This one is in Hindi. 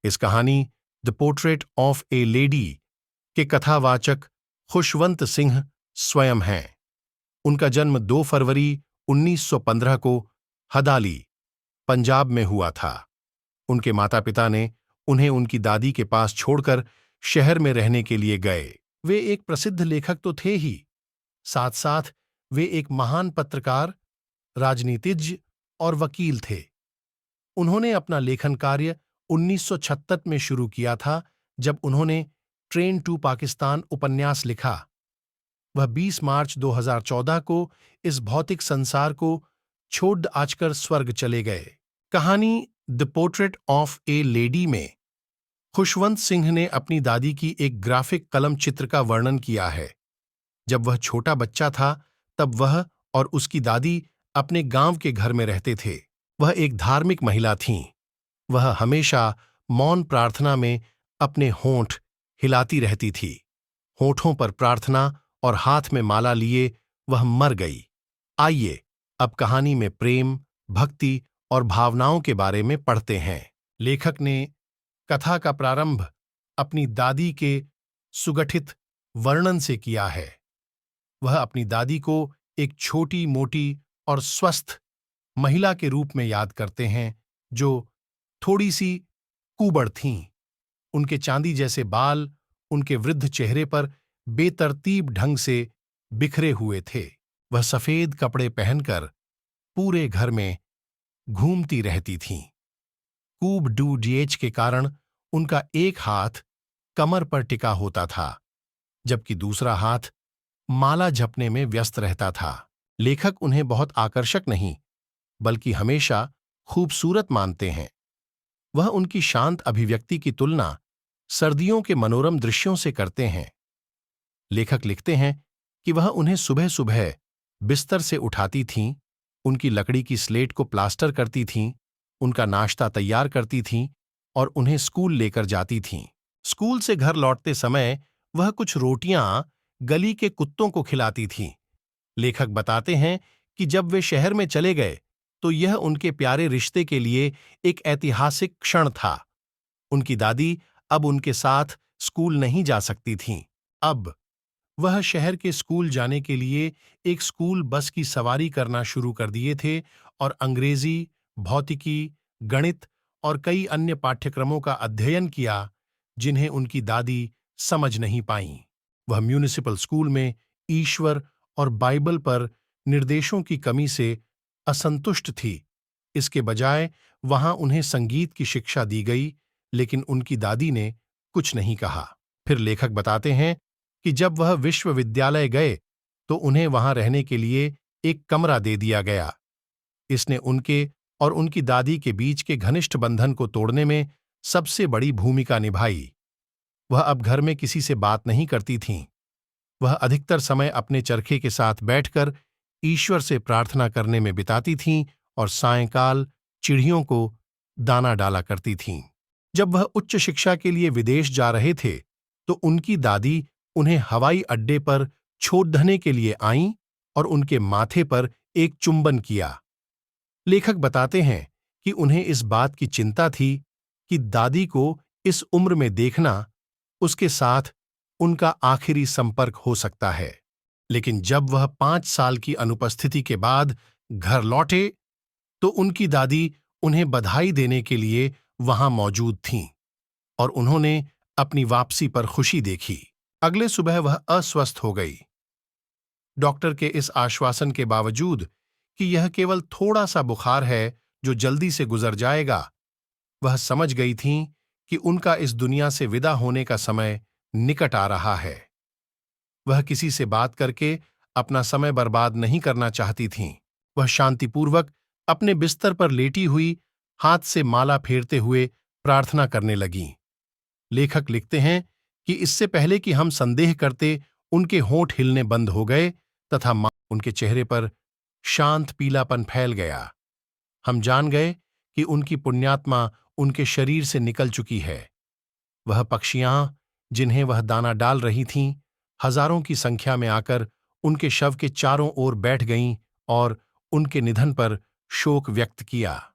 इस कहानी the portrait of A lady के कथावाचक खुशवंत सिंह स्वयं हैं। उनका जन्म 2 फरवरी 1915 को हदाली, पंजाब में हुआ था। उनके माता पिता ने उन्हें उनकी दादी के पास छोड़कर शहर में रहने के लिए गए। वे एक प्रसिद्ध लेखक तो थे ही, साथ साथ वे एक महान पत्रकार, राजनीतिज्ञ और वकील थे। उन्होंने अपना लेखन कार्य 1976 में शुरू किया था, जब उन्होंने ट्रेन टू पाकिस्तान उपन्यास लिखा। वह 20 मार्च 2014 को इस भौतिक संसार को छोड़ आजकर स्वर्ग चले गए। कहानी the portrait of A lady में खुशवंत सिंह ने अपनी दादी की एक ग्राफिक कलम चित्र का वर्णन किया है। जब वह छोटा बच्चा था, तब वह और उसकी दादी अपने गांव के घर में रहते थे। वह एक धार्मिक महिला थीं। वह हमेशा मौन प्रार्थना में अपने होंठ हिलाती रहती थी। होठों पर प्रार्थना और हाथ में माला लिए वह मर गई। आइए अब कहानी में प्रेम, भक्ति और भावनाओं के बारे में पढ़ते हैं। लेखक ने कथा का प्रारंभ अपनी दादी के सुगठित वर्णन से किया है। वह अपनी दादी को एक छोटी मोटी और स्वस्थ महिला के रूप में याद करते हैं, जो थोड़ी सी कुबड़ थीं। उनके चांदी जैसे बाल उनके वृद्ध चेहरे पर बेतरतीब ढंग से बिखरे हुए थे। वह सफेद कपड़े पहनकर पूरे घर में घूमती रहती थीं। कूब डू डीएच के कारण उनका एक हाथ कमर पर टिका होता था, जबकि दूसरा हाथ माला जपने में व्यस्त रहता था। लेखक उन्हें बहुत आकर्षक नहीं, बल्कि हमेशा खूबसूरत मानते हैं। वह उनकी शांत अभिव्यक्ति की तुलना सर्दियों के मनोरम दृश्यों से करते हैं। लेखक लिखते हैं कि वह उन्हें सुबह सुबह बिस्तर से उठाती थीं, उनकी लकड़ी की स्लेट को प्लास्टर करती थीं, उनका नाश्ता तैयार करती थीं और उन्हें स्कूल लेकर जाती थीं। स्कूल से घर लौटते समय वह कुछ रोटियां गली के कुत्तों को खिलाती थीं। लेखक बताते हैं कि जब वे शहर में चले गए, तो यह उनके प्यारे रिश्ते के लिए एक ऐतिहासिक क्षण था। उनकी दादी अब उनके साथ स्कूल नहीं जा सकती थीं। अब वह शहर के स्कूल जाने के लिए एक स्कूल बस की सवारी करना शुरू कर दिए थे और अंग्रेजी, भौतिकी, गणित और कई अन्य पाठ्यक्रमों का अध्ययन किया, जिन्हें उनकी दादी समझ नहीं पाईं। वह म्यूनिसिपल स्कूल में ईश्वर और बाइबल पर निर्देशों की कमी से असंतुष्ट थी। इसके बजाय वहां उन्हें संगीत की शिक्षा दी गई, लेकिन उनकी दादी ने कुछ नहीं कहा। फिर लेखक बताते हैं कि जब वह विश्वविद्यालय गए, तो उन्हें वहां रहने के लिए एक कमरा दे दिया गया। इसने उनके और उनकी दादी के बीच के घनिष्ठ बंधन को तोड़ने में सबसे बड़ी भूमिका निभाई। वह अब घर में किसी से बात नहीं करती थीं। वह अधिकतर समय अपने चरखे के साथ बैठकर ईश्वर से प्रार्थना करने में बिताती थीं और सायंकाल चिड़ियों को दाना डाला करती थीं। जब वह उच्च शिक्षा के लिए विदेश जा रहे थे, तो उनकी दादी उन्हें हवाई अड्डे पर छोड़ने के लिए आईं और उनके माथे पर एक चुंबन किया। लेखक बताते हैं कि उन्हें इस बात की चिंता थी कि दादी को इस उम्र में देखना उसके साथ उनका आखिरी संपर्क हो सकता है। लेकिन जब वह 5 साल की अनुपस्थिति के बाद घर लौटे, तो उनकी दादी उन्हें बधाई देने के लिए वहां मौजूद थीं और उन्होंने अपनी वापसी पर खुशी देखी। अगले सुबह वह अस्वस्थ हो गई। डॉक्टर के इस आश्वासन के बावजूद कि यह केवल थोड़ा सा बुखार है जो जल्दी से गुजर जाएगा, वह समझ गई थीं कि उनका इस दुनिया से विदा होने का समय निकट आ रहा है। वह किसी से बात करके अपना समय बर्बाद नहीं करना चाहती थीं। वह शांतिपूर्वक अपने बिस्तर पर लेटी हुई, हाथ से माला फेरते हुए प्रार्थना करने लगीं। लेखक लिखते हैं कि इससे पहले कि हम संदेह करते, उनके होंठ हिलने बंद हो गए तथा उनके चेहरे पर शांत पीलापन फैल गया। हम जान गए कि उनकी पुण्यात्मा उनके शरीर से निकल चुकी है। वह पक्षियां, जिन्हें वह दाना डाल रही थीं, हजारों की संख्या में आकर उनके शव के चारों ओर बैठ गईं और उनके निधन पर शोक व्यक्त किया।